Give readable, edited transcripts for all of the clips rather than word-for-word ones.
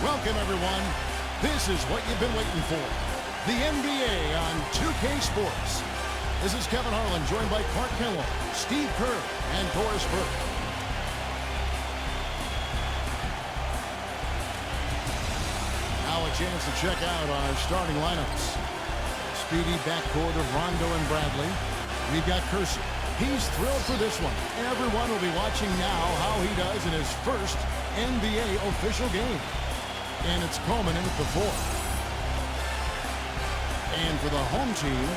Welcome, everyone. This is what you've been waiting for. The NBA on 2K Sports. This is Kevin Harlan, joined by Clark Kellogg, Steve Kerr, and Doris Burke. Now a chance to check out our starting lineups. Speedy backcourt of Rondo and Bradley. We've got Kersey. He's thrilled for this one. Everyone will be watching now how he does in his first NBA official game. And it's Coleman in at the 4. And for the home team,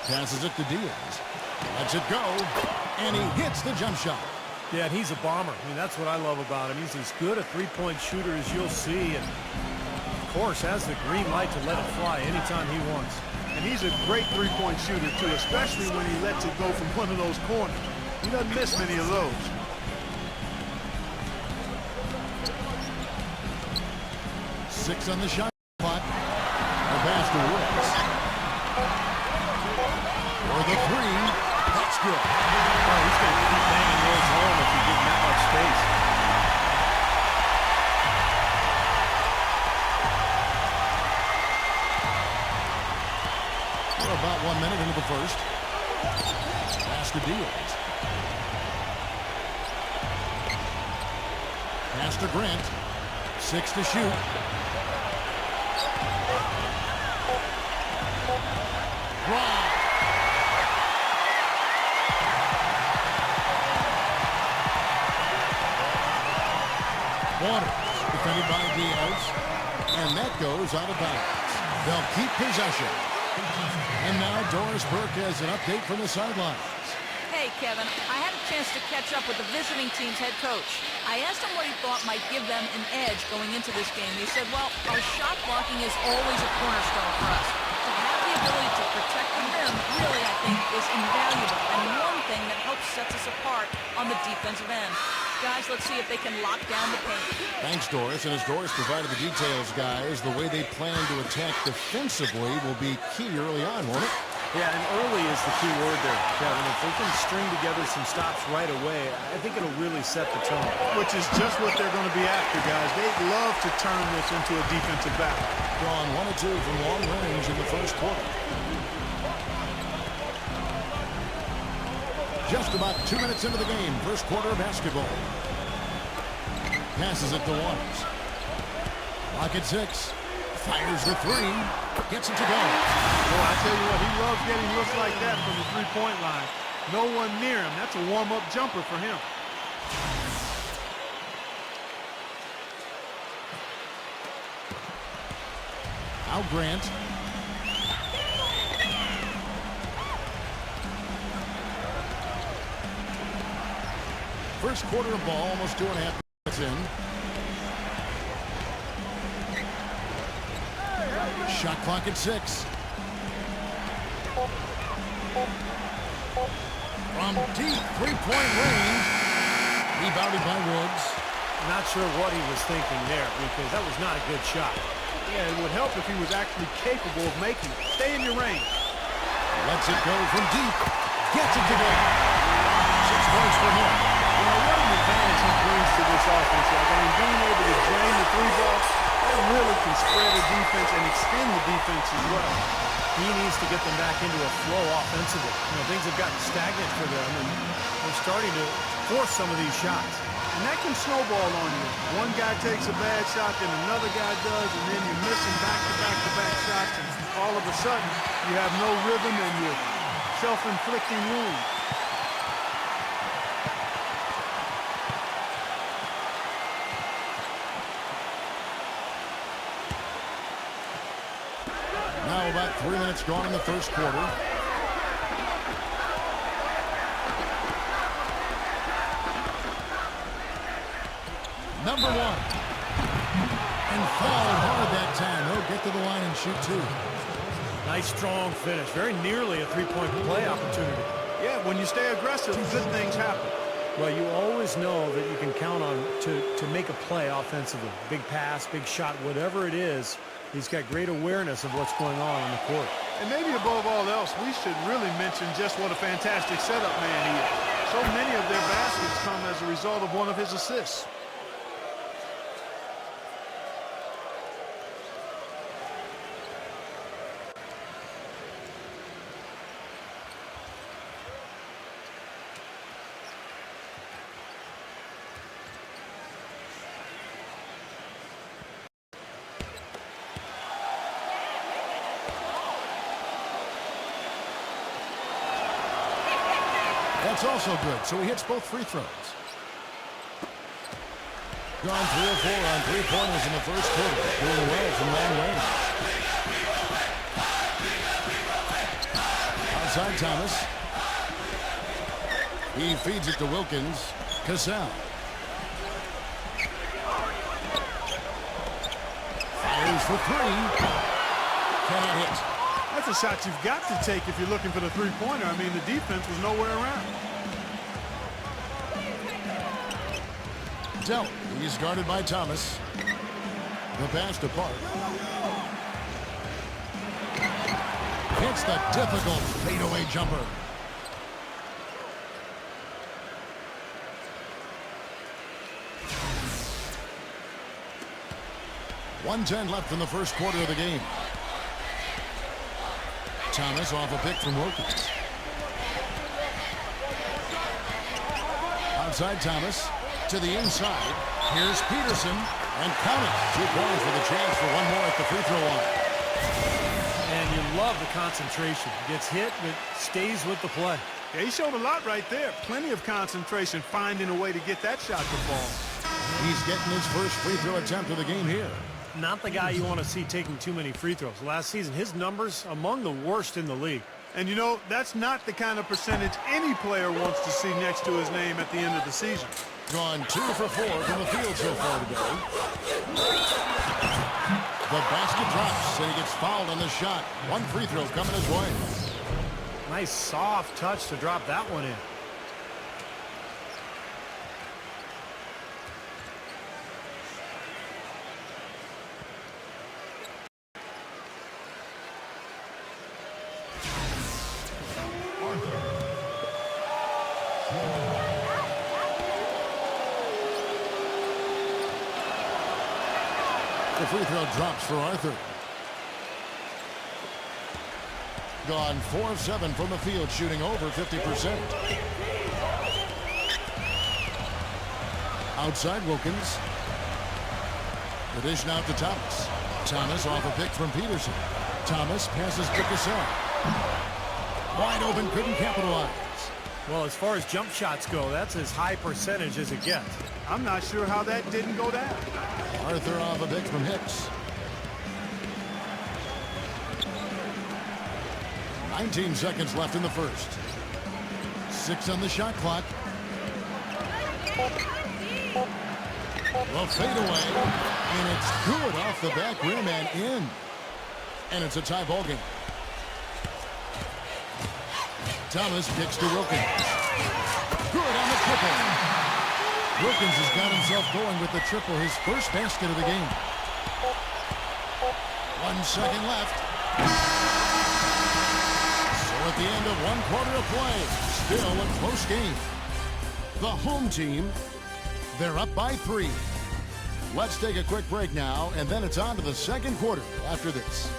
passes it to Diaz. Lets it go. And he hits the jump shot. Yeah, and he's a bomber. I mean, that's what I love about him. He's as good a three-point shooter as you'll see. And, of course, has the green light to let it fly anytime he wants. And he's a great three-point shooter, too, especially when he lets it go from one of those corners. He doesn't miss many of those. Six on the shot clock. The pass to Woods. For the 3. That's good. Oh, he's going to keep banging those home if you give him that much space. We're about 1 minute into the first. Pass to Diaz. Pass to Grant. 6 to shoot. Wow. Waters, defended by Diaz, and that goes out of bounds. They'll keep possession. And now Doris Burke has an update from the sidelines. Hey, Kevin, I had a chance to catch up with the visiting team's head coach. I asked him what he thought might give them an edge going into this game. He said, well, our shot blocking is always a cornerstone for us. To have the ability to protect the rim really, I think, is invaluable and one thing that helps sets us apart on the defensive end. Guys, let's see if they can lock down the paint. Thanks, Doris. And as Doris provided the details, guys, the way they plan to attack defensively will be key early on, won't it? Yeah, and early is the key word there, Kevin. If they can string together some stops right away, I think it'll really set the tone. Which is just what they're going to be after, guys. They'd love to turn this into a defensive battle. Drawn 1 or 2 from long range in the first quarter. Just about 2 minutes into the game, first quarter of basketball. Passes it to Waters. Lock at 6. Fires the 3. Gets it to go. Well, I tell you what, he loves getting looks like that from the three-point line. No one near him. That's a warm-up jumper for him. Now Grant. First quarter of ball, almost 2.5 minutes in. Shot clock at 6. From deep three-point range. Rebounded by Woods. Not sure what he was thinking there because that was not a good shot. Yeah, it would help if he was actually capable of making it. Stay in your range. Lets it go from deep. Gets it to go. 6 points for him. You know, what an advantage he brings to this offense. I mean, being able to drain the 3-ball, that really can spread the defense and extend the defense as well. He needs to get them back into a flow offensively. You know, things have gotten stagnant for them, and they're starting to force some of these shots. And that can snowball on you. One guy takes a bad shot, then another guy does, and then you're missing back-to-back-to-back shots, and all of a sudden, you have no rhythm and you're self-inflicting wounds. Now about 3 minutes gone in the first quarter. Number one. And fouled hard that time. He'll get to the line and shoot two. Nice strong finish. Very nearly a three-point play opportunity. Yeah, when you stay aggressive, good things happen. Well, you always know that you can count on to make a play offensively. Big pass, big shot, whatever it is. He's got great awareness of what's going on the court. And maybe above all else, we should really mention just what a fantastic setup man he is. So many of their baskets come as a result of one of his assists. That's also good, so he hits both free throws. Gone 3 of 4 on three-pointers in the first quarter. Doing well from long range. Outside Thomas. He feeds it to Wilkins. Cassell. Fires for three. Cannot hit. That's a shot you've got to take if you're looking for the three-pointer. I mean, the defense was nowhere around. Dell. He's guarded by Thomas. The pass to Park. Hits the difficult fadeaway jumper. .110 left in the first quarter of the game. Thomas off a pick from Wilkins. Outside Thomas to the inside. Here's Peterson and count it. 2 points with a chance for one more at the free throw line. And you love the concentration. Gets hit, but stays with the play. Yeah, he showed a lot right there. Plenty of concentration, finding a way to get that shot to fall. He's getting his first free throw attempt of the game here. Not the guy you want to see taking too many free throws. Last season, his numbers among the worst in the league. And you know, that's not the kind of percentage any player wants to see next to his name at the end of the season. Gone 2 for 4 from the field so far today. The basket drops, and he gets fouled on the shot. One free throw coming his way. Nice soft touch to drop that one in. The free throw drops for Arthur. Gone 4 of 7 from the field, shooting over 50%. Outside Wilkins. The dish now to Thomas. Thomas off a pick from Peterson. Thomas passes to Cassell. Wide open, couldn't capitalize. Well, as far as jump shots go, that's as high percentage as it gets. I'm not sure how that didn't go down. Arthur off a pick from Hicks. 19 seconds left in the first. 6 on the shot clock. The fadeaway, and it's good off the back rim and in. And it's a tie ball game. Thomas kicks to Wilkins. Good on the triple. Wilkins has got himself going with the triple, his first basket of the game. 1 second left. So at the end of 1 quarter of play, still a close game. The home team, they're up by 3. Let's take a quick break now, and then it's on to the second quarter after this.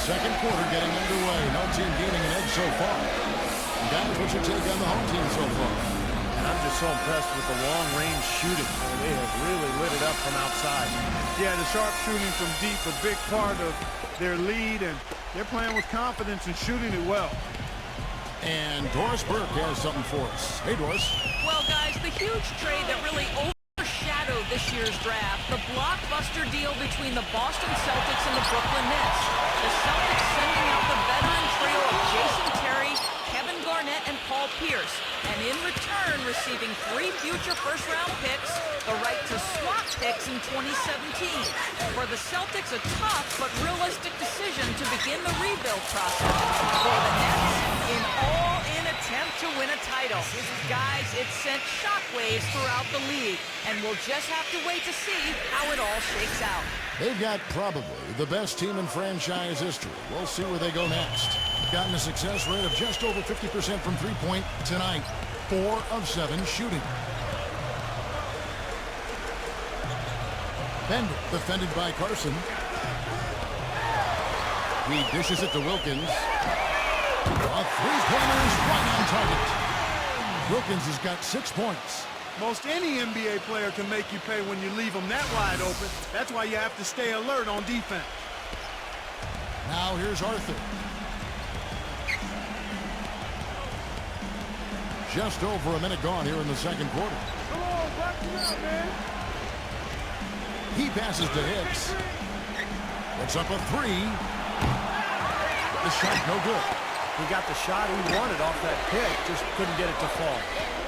Second quarter getting underway. No team gaining an edge so far. Guys, what's your take on the home team so far? And I'm just so impressed with the long-range shooting. They have really lit it up from outside. Yeah, the sharp shooting from deep, a big part of their lead, and they're playing with confidence and shooting it well. And Doris Burke has something for us. Hey, Doris. Well, guys, the huge trade that really overshadowed this year's draft, the blockbuster deal between the Boston Celtics and the Brooklyn Nets. The Celtics sending out the veteran trio of Jason Terry, Kevin Garnett, and Paul Pierce, and in return receiving 3 future first-round picks, the right to swap picks in 2017. For the Celtics, a tough but realistic decision to begin the rebuild process. For the Nets, an all-in attempt to win a title. Guys, it sent shockwaves throughout the league, and we'll just have to wait to see how it all shakes out. They've got probably the best team in franchise history. We'll see where they go next. Gotten a success rate of just over 50% from three-point tonight. 4 of 7 shooting. Bender defended by Carson. He dishes it to Wilkins. A three-pointer is right on target. Wilkins has got 6 points. Most any NBA player can make you pay when you leave them that wide open. That's why you have to stay alert on defense. Now here's Arthur. Just over a minute gone here in the second quarter. Come on, back it up, man. He passes to Hicks. Puts up a 3. The shot no good. He got the shot he wanted off that pick, just couldn't get it to fall.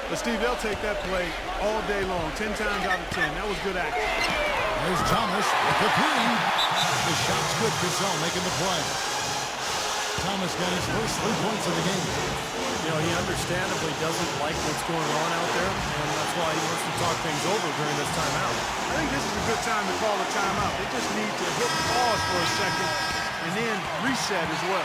But Steve, they'll take that play all day long, 10 times out of 10. That was good action. There's Thomas with the 3. The shot's good. Cassell making the play. Thomas got his first 3 points of the game. You know, he understandably doesn't like what's going on out there, and that's why he wants to talk things over during this timeout. I think this is a good time to call a timeout. They just need to hit pause for a second and then reset as well.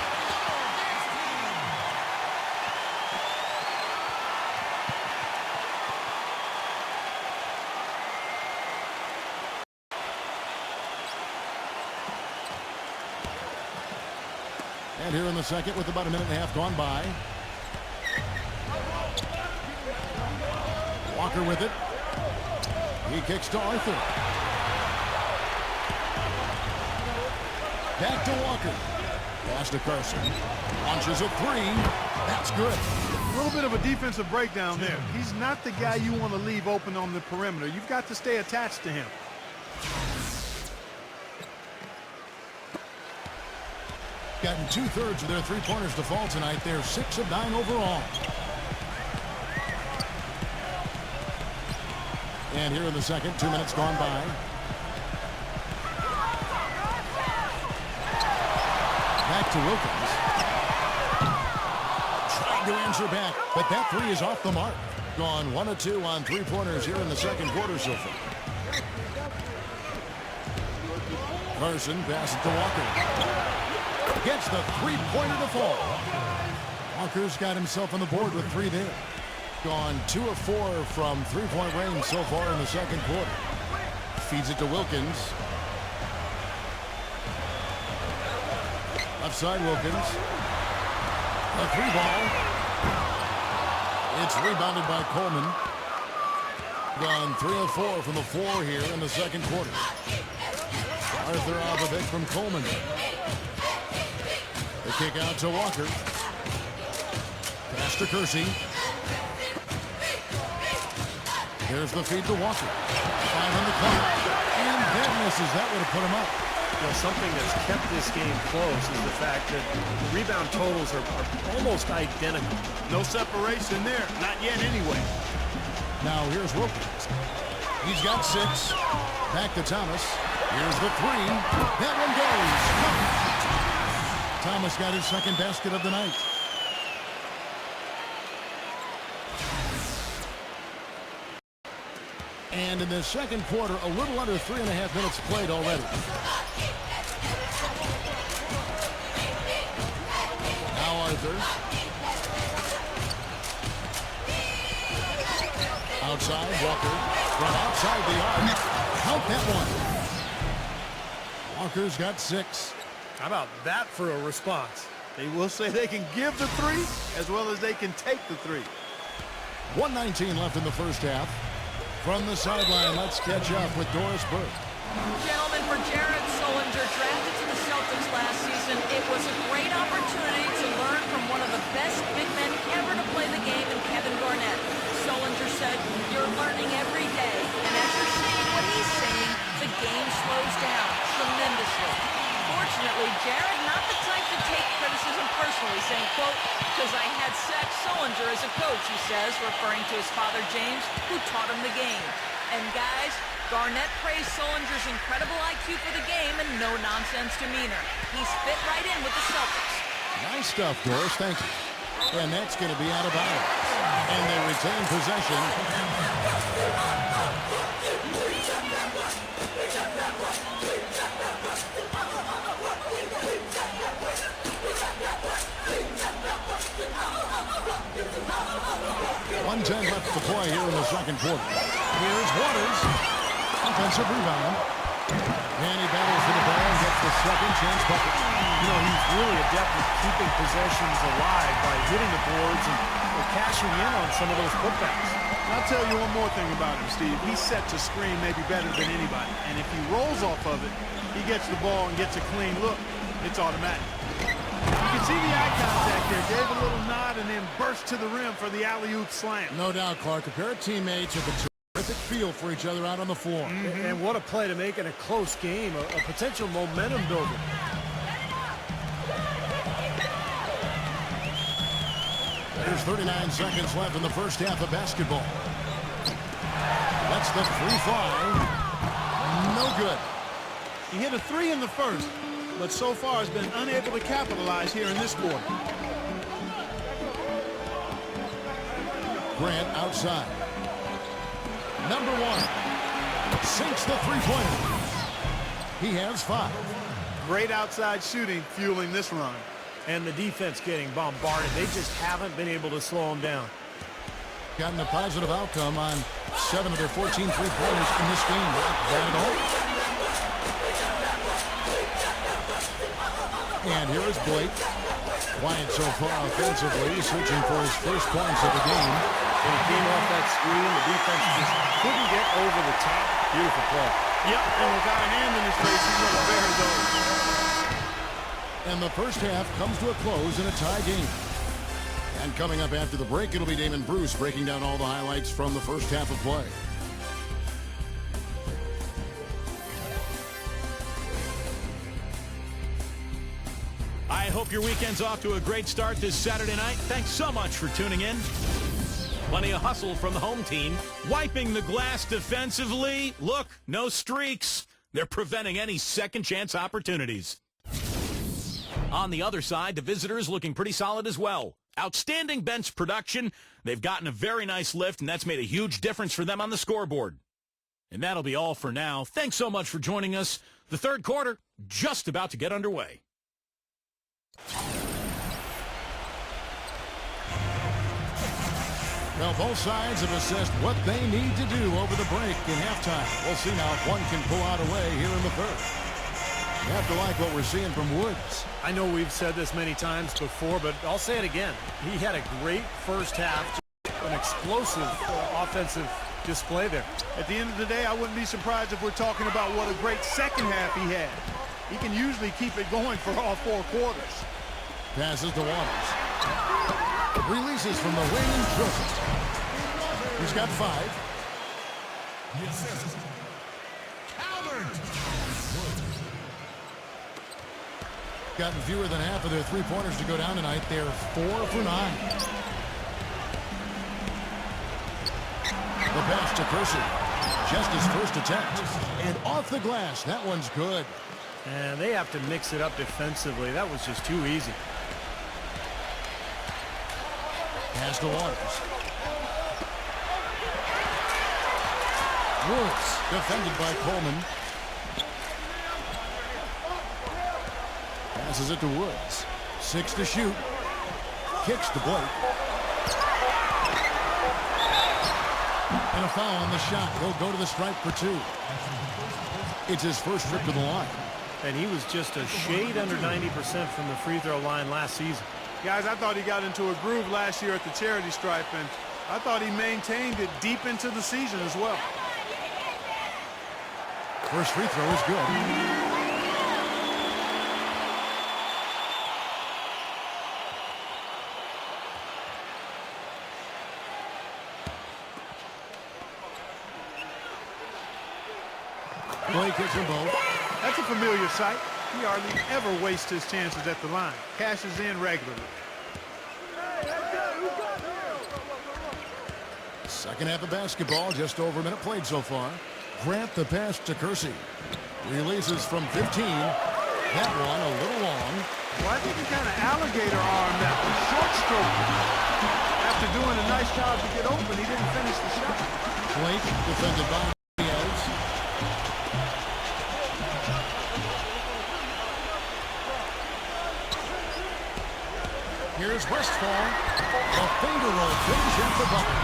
And here in the second with about a minute and a half gone by. Walker with it. He kicks to Arthur. Back to Walker. Pass to Carson. Launches a 3. That's good. A little bit of a defensive breakdown there. He's not the guy you want to leave open on the perimeter. You've got to stay attached to him. Gotten 2/3 of their three-pointers to fall tonight. They're 6 of 9 overall. And here in the second, 2 minutes gone by. Back to Wilkins. Trying to answer back, but that 3 is off the mark. Gone 1 of 2 on three-pointers here in the second quarter so far. Carson passes to Walker. Gets the three-pointer to fall. Walker's got himself on the board with 3 there. Gone 2 of 4 from three-point range so far in the second quarter. Feeds it to Wilkins. Left side Wilkins. A 3 ball. It's rebounded by Coleman. Gone 3 of 4 from the floor here in the second quarter. Arthur off a bit from Coleman. The kick out to Walker. Pass to Kersey. Here's the feed to Walker. 5 on the clock. And that misses. That would have put him up. You know, something that's kept this game close is the fact that the rebound totals are almost identical. No separation there. Not yet anyway. Now here's Wilkins. He's got 6. Back to Thomas. Here's the 3. That one goes. Thomas got his second basket of the night. And in the second quarter, a little under 3.5 minutes played already. Now Arthur. Outside, Walker. From outside the arc. Count that one. Walker's got 6. How about that for a response? They will say they can give the 3 as well as they can take the 3. 1:19 left in the first half. From the sideline, let's catch up with Doris Burke. Gentlemen, for Jared Sullinger, drafted to the Celtics last season, it was a great opportunity to learn from one of the best big men ever to play the game in Kevin Garnett. Sullinger said, "You're learning every day, and as you're seeing what he's saying, the game slows down tremendously." Fortunately, Jared not the type to take criticism personally, saying, quote, "Because I had Zach Sullinger as a coach," he says, referring to his father James, who taught him the game. And guys, Garnett praised Sullinger's incredible IQ for the game and no-nonsense demeanor. He's fit right in with the Celtics. Nice stuff, Doris. Thank you. And that's going to be out of bounds. And they retain possession. .110 left to play here in the second quarter. Here's Waters. Offensive rebound. And he battles for the ball and gets the second chance bucket. You know, he's really adept at keeping possessions alive by hitting the boards and cashing in on some of those putbacks. And I'll tell you one more thing about him, Steve. He's set to screen maybe better than anybody. And if he rolls off of it, he gets the ball and gets a clean look. It's automatic. You can see the eye contact there. Gave a little nod and then burst to the rim for the alley-oop slam. No doubt, Clark. A pair of teammates with a terrific feel for each other out on the floor. And what a play to make in a close game, a potential momentum builder. There's 39 seconds left in the first half of basketball. That's the free fly. No good. He hit a three in the first, but so far has been unable to capitalize here in this quarter. Grant outside. Number one. Sinks the three-pointer. He has 5. Great outside shooting fueling this run. And the defense getting bombarded. They just haven't been able to slow him down. Gotten a positive outcome on 7 of their 14 three-pointers in this game. Not bad at all. And here is Blake. Quiet so far offensively, searching for his first points of the game. When he came off that screen, the defense just couldn't get over the top. Beautiful play. Yep, and without a hand in his face, he's going to bury those. And the first half comes to a close in a tie game. And coming up after the break, it'll be Damon Bruce breaking down all the highlights from the first half of play. I hope your weekend's off to a great start this Saturday night. Thanks so much for tuning in. Plenty of hustle from the home team. Wiping the glass defensively. Look, no streaks. They're preventing any second chance opportunities. On the other side, the visitors looking pretty solid as well. Outstanding bench production. They've gotten a very nice lift, and that's made a huge difference for them on the scoreboard. And that'll be all for now. Thanks so much for joining us. The third quarter, just about to get underway. Well, both sides have assessed what they need to do over the break in halftime. We'll see now if one can pull out a way here in the third. You have to like what we're seeing from Woods. I know we've said this many times before, but I'll say it again. He had a great first half, an explosive offensive display there. At the end of the day, I wouldn't be surprised if we're talking about what a great second half he had. He can usually keep it going for all 4 quarters. Passes to Waters. Releases from the wing and drills it. He's got 5. Gotten fewer than half of their three-pointers to go down tonight. They're 4 for 9. The pass to Kersey. Just his first attempt. And off the glass. That one's good. And they have to mix it up defensively. That was just too easy. Pass to Waters. Woods defended by Coleman. Passes it to Woods. 6 to shoot. Kicks to Blake. And a foul on the shot. He'll go to the stripe for 2. It's his first trip to the line. And he was just a shade under 90% from the free throw line last season. Guys, I thought he got into a groove last year at the charity stripe, and I thought he maintained it deep into the season as well. First free throw is good. Blake hits them both. That's a familiar sight. He hardly ever wastes his chances at the line. Cashes in regularly. Second half of basketball, just over a minute played so far. Grant the pass to Kersey. Releases from 15. That one a little long. Well, I think he kind of alligator armed that one. Short stroke. After doing a nice job to get open, he didn't finish the shot. Blake defended by Diaz. Here's Westphal. A finger roll finish at the bucket.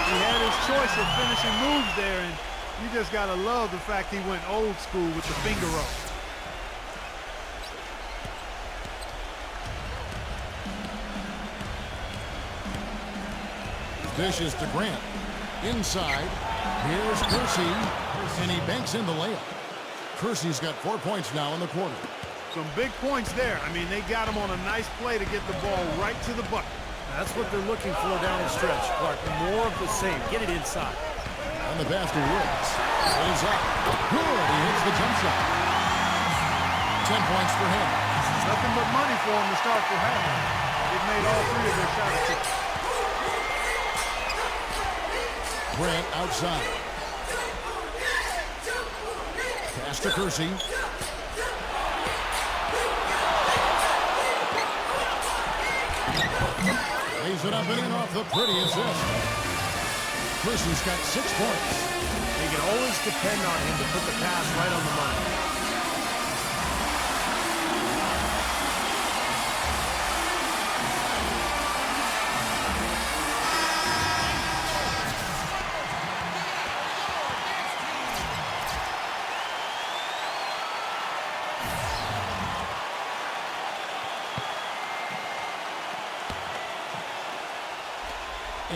He had his choice of finishing moves there, and you just got to love the fact he went old school with the finger roll. Dishes to Grant. Inside. Here's Kersey. And he banks in the layup. Kersey's got 4 points now in the quarter. Some big points there. I mean, they got him on a nice play to get the ball right to the bucket. That's what they're looking for down the stretch, Clark. More of the same. Get it inside. And the basket Woods. It is up. Good. He hits the jump shot. 10 points for him. Nothing but money for him to start for half. They've made all three of their shot attempts. Grant outside. Pass to Kersey. Lays it up and in off the pretty assist. Kersey's got 6 points. They can always depend on him to put the pass right on the money.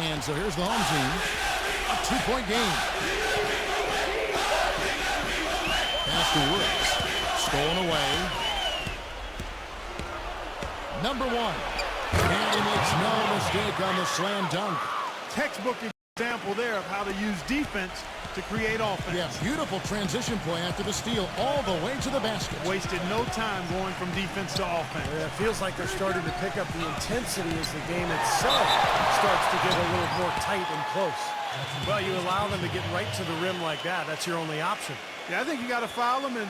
And so here's the home team. A 2-point game. Pass to Woods. Stolen away. Number 1. And he makes no mistake on the slam dunk. Textbook example there of how to use defense to create offense. Yeah, beautiful transition play after the steal all the way to the basket. Wasted no time going from defense to offense. Yeah, it feels like they're starting to pick up the intensity as the game itself starts to get a little more tight and close. Well, you allow them to get right to the rim like that. That's your only option. Yeah, I think you got to foul them, and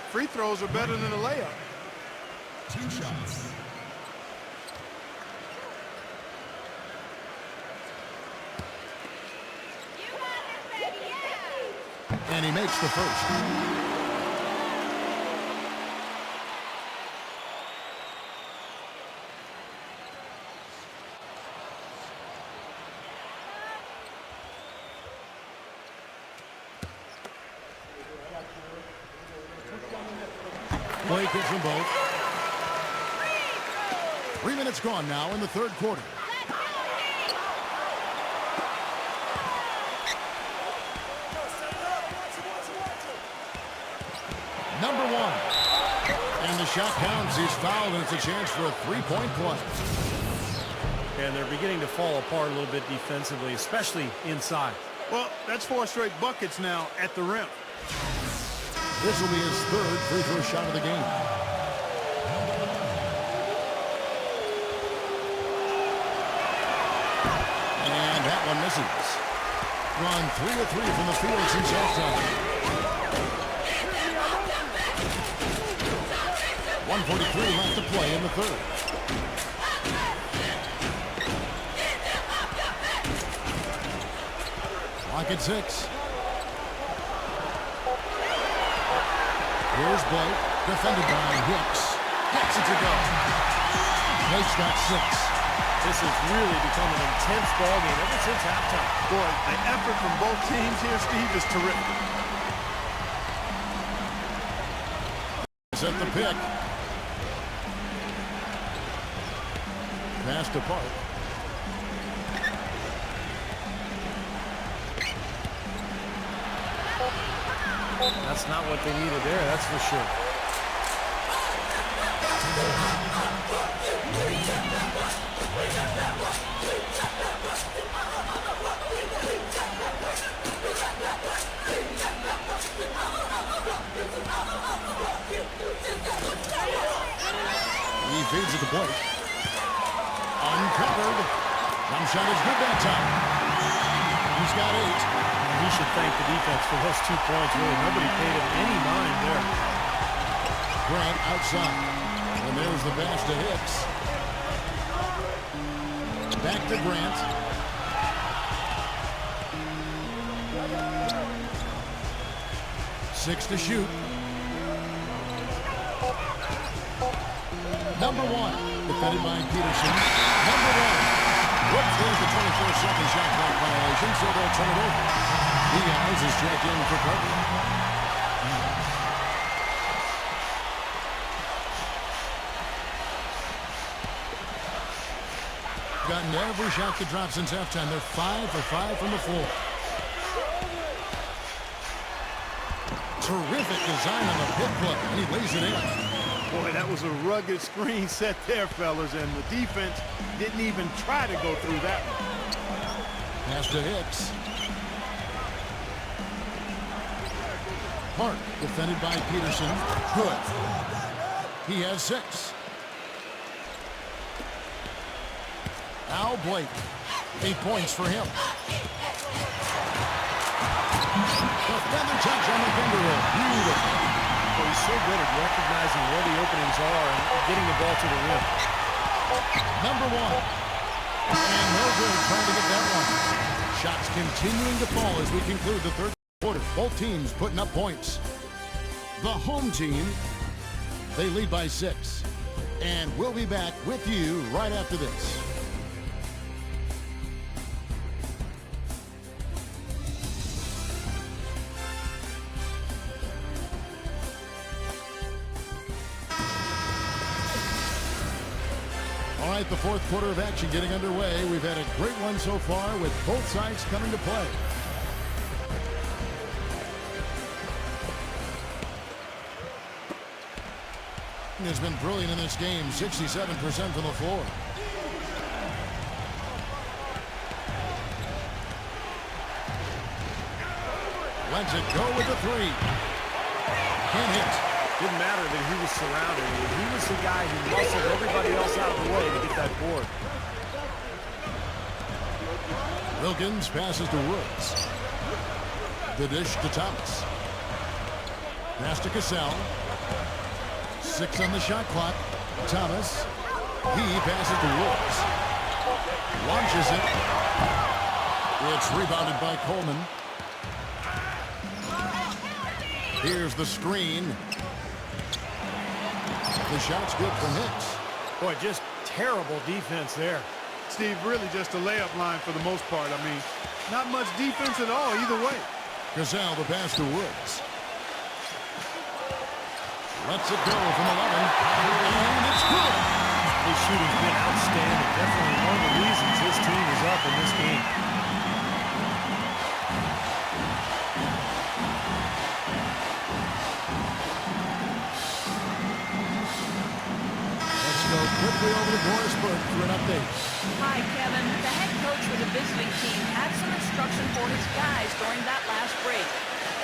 free throws are better than a layup. 2 shots. And he makes the first. Blake hits them both. 3 minutes gone now in the third quarter. Number 1. And the shot counts. He's fouled, and it's a chance for a 3-point play. And they're beginning to fall apart a little bit defensively, especially inside. Well, that's 4 straight buckets now at the rim. This will be his 3rd free throw shot of the game. And that one misses. Gone 3 of 3 from the field since halftime. 1:43 left to play in the third. Clock at 6. Here's Blake, defended by Hicks. Gets it to go. Blake's got 6. This has really become an intense ball game ever since halftime. Boy, the effort from both teams here, Steve, is terrific. Set the pick. Pass to Park. That's not what they needed there, that's for sure. He feeds at the plate. Uncovered. Jump shot is good that time. He's got 8. And he should thank the defense for those 2 points, really. Nobody paid him any mind there. Grant outside. And there's the pass to Hicks. Back to Grant. Six to shoot. Number 1, defended by Peterson. Number 1. Whoops, there's the 24-second shot clock violation, so they'll turn it over. Diaz is checked in for cover. Gotten every shot to drop since halftime. They're 5 for 5 from the floor. Terrific design on the pit play, and he lays it in. Boy, that was a rugged screen set there, fellas, and the defense didn't even try to go through that one. Pass to Hicks. Park, defended by Peterson. Good. He has 6. Al Blake, 8 points for him. The feather touch on the finger roll. Beautiful. Well, he's so good at recognizing where the openings are and getting the ball to the rim. Number 1. And no good trying to get that one. Shots continuing to fall as we conclude the third quarter. Both teams putting up points. The home team, they lead by 6. And we'll be back with you right after this. All right, the fourth quarter of action getting underway. We've had a great one so far with both sides coming to play. Has been brilliant in this game, 67% from the floor. Lets it go with the 3. Can't hit. Didn't matter that he was surrounded. He was the guy who muscled everybody else out of the way to get that board. Wilkins passes to Woods. The dish to Thomas. Pass to Cassell. 6 on the shot clock. Thomas. He passes to Woods. Launches it. It's rebounded by Coleman. Here's the screen. The shot's good from Hicks. Boy, just terrible defense there. Steve, really just a layup line for the most part. I mean, not much defense at all either way. Cassell the pass to Woods. Lets it go from 11. And it's good. His shooting's been outstanding. Definitely one of the reasons his team is up in this game. Let's go quickly over to Boris Burke for an update. Hi, Kevin. The head coach for the visiting team had some instruction for his guys during that last break.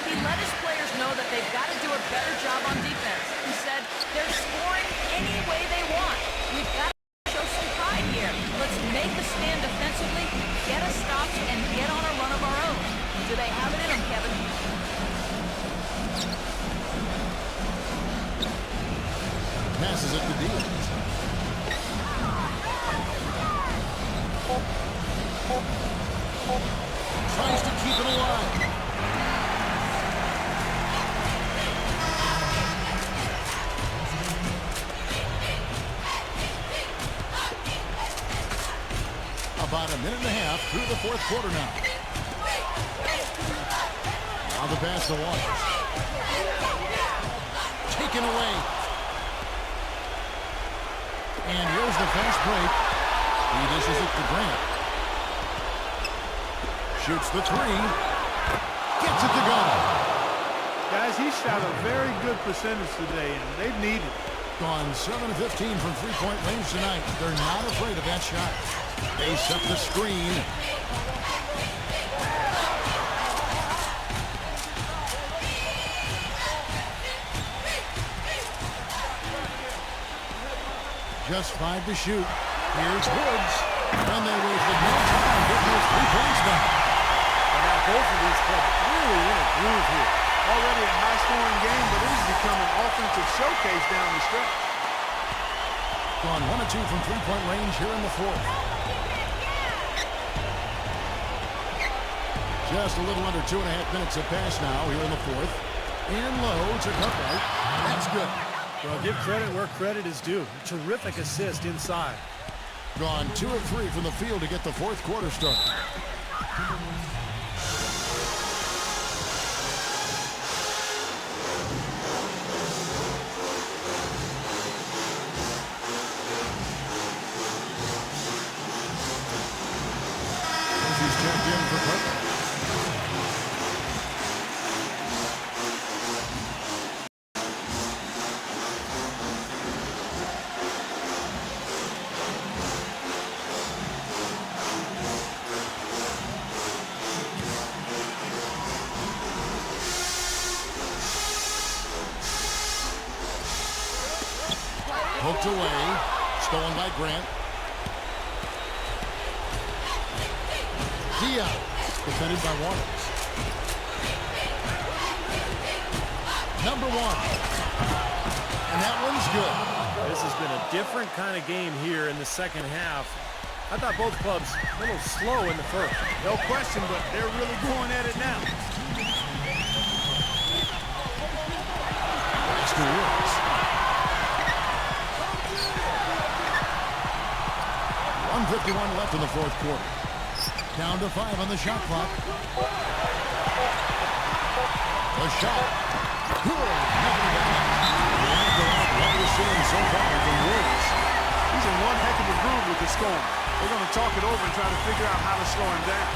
He let his players know that they've got to do a better job on defense. He said, they're scoring any way they want. We've got to show some pride here. Let's make a stand defensively, get us stops, and get on a run of our own. Do they have it in them, Kevin? Passes it to Diaz. Tries to keep it alive. About a minute and a half through the fourth quarter now. Now the pass to Waters. Taken away. And here's the fast break. He dishes it to Grant. Shoots the 3. Gets it to go. Guys, he shot a very good percentage today, and they've needed it. Gone 7 of 15 from three-point range tonight. They're not afraid of that shot. They set the screen. Just 5 to shoot. Here's Woods. And they wasted no time getting those 3 points back. And now both of these clubs really in a groove here. Already a high-scoring game, but it has become an offensive showcase down the stretch. Gone 1 of 2 from three-point range here in the fourth. Just a little under 2.5 minutes have passed now here in the fourth. In low to Cutright. That's good. Well, give credit where credit is due. Terrific assist inside. Gone 2 of 3 from the field to get the fourth quarter started. He's checked in for Cutright. Poked away. Stolen by Grant. Diaz. Defended by Waters. Number 1. And that one's good. This has been a different kind of game here in the second half. I thought both clubs a little slow in the first. No question, but they're really going at it now. That's the Woods. 1:51 left in the fourth quarter. Down to 5 on the shot clock. The shot. Good. Nothing down. What we're seeing so far from Woods. He's in one heck of a groove with the scoring. They're going to talk it over and try to figure out how to slow him down.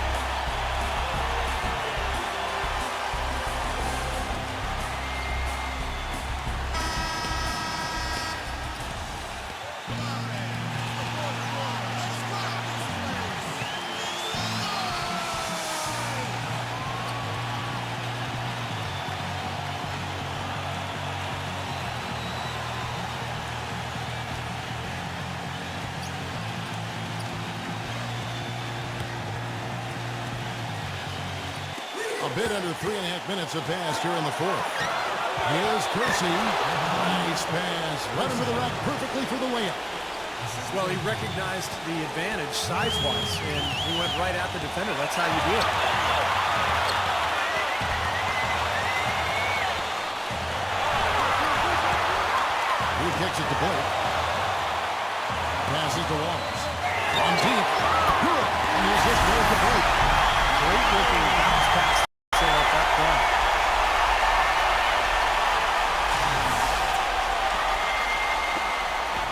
A bit under 3.5 minutes have passed here in the fourth. Here's Kersey. Nice pass. Right into the rack perfectly for the layup. Well, he recognized the advantage size-wise, and he went right at the defender. That's how you do it. He kicks it to Blake. Passes to Wallace. On deep. Good. And he's just made the break. Great looking bounce pass. Set up that play.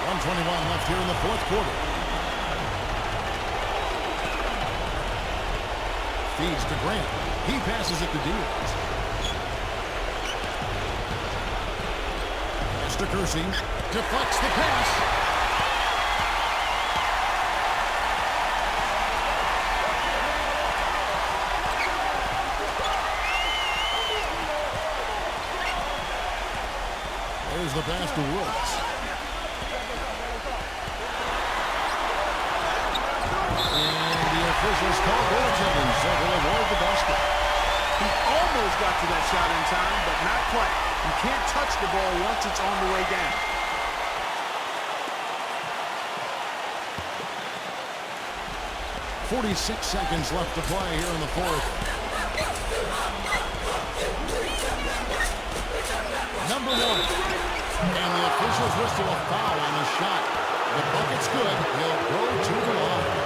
1:21 left here in the fourth quarter. Feeds to Grant. He passes it to Diaz. Pass to Kersey. Deflects the pass. There's the pass to Woods. And the officials call goaltending, so they'll avoid the basket. He almost got to that shot in time, but not quite. You can't touch the ball once it's on the way down. .46 seconds left to play here in the fourth. Number 1. And the officials whistle a foul on the shot. The bucket's good. He'll go to the line.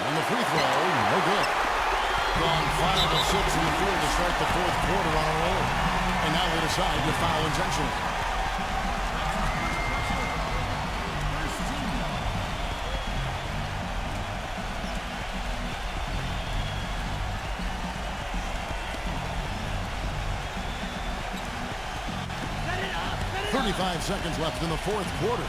And the free throw, no good. gone 5 of 6 in the field to start the fourth quarter on a roll. And now they decide to foul intentionally. Seconds left in the fourth quarter.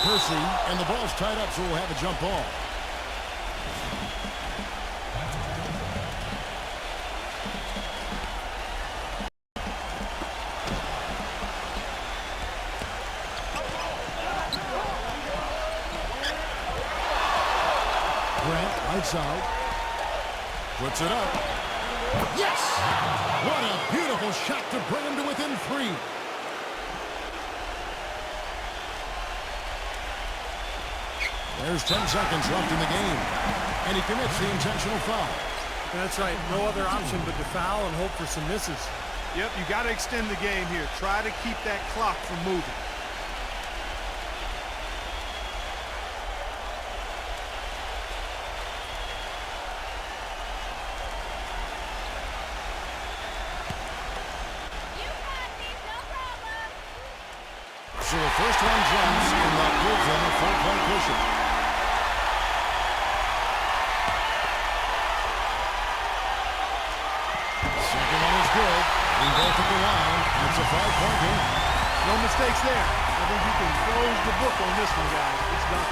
Percy, and the ball's tied up, so we'll have a jump ball. Side. Puts it up. Yes! What a beautiful shot to bring him to within 3. There's 10 seconds left in the game. And he commits the intentional foul. That's right. No other option but to foul and hope for some misses. Yep, you got to extend the game here. Try to keep that clock from moving. So the first one jumps, and that gives them a 4-point cushion. Second one is good. We both at the line. It's a 5-point game. No mistakes there. I think you can close the book on this one, guys. It's done.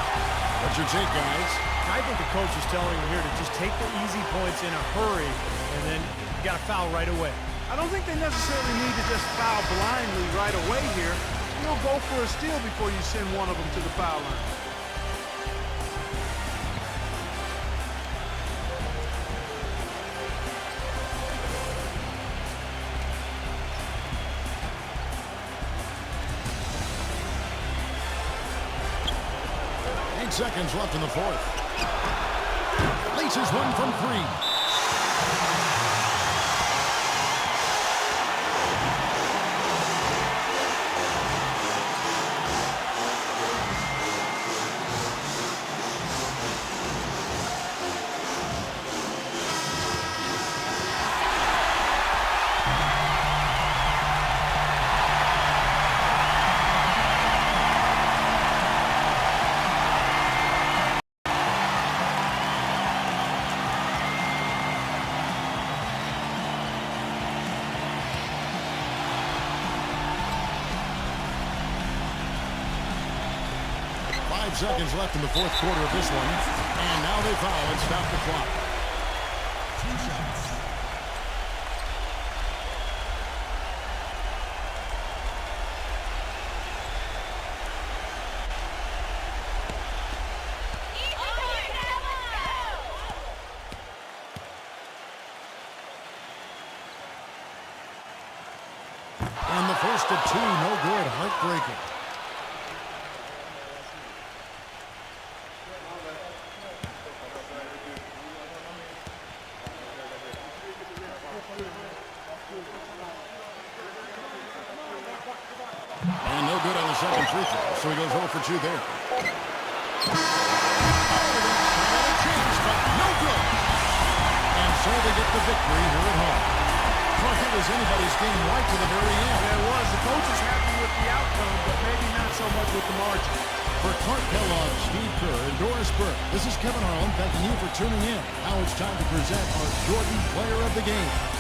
What's your take, guys? I think the coach is telling him here to just take the easy points in a hurry, and then you got to foul right away. I don't think they necessarily need to just foul blindly right away here. You'll go for a steal before you send one of them to the foul line. Seconds left in the fourth. Laces one from 3. Seconds left in the fourth quarter of this one. And now they foul and stop the clock. 2 shots. And the first of 2, no good. Heartbreaking. And no good on the second free throw, so he goes 0 for 2 there. Oh, that's a chance, but no good. And so they get the victory here at home. Clark, it was anybody's game right to the very end. There was. The coach is happy with the outcome, but maybe not so much with the margin. For Clark Kellogg, Steve Kerr, and Doris Burke, this is Kevin Harlan thanking you for tuning in. Now it's time to present our Jordan Player of the Game.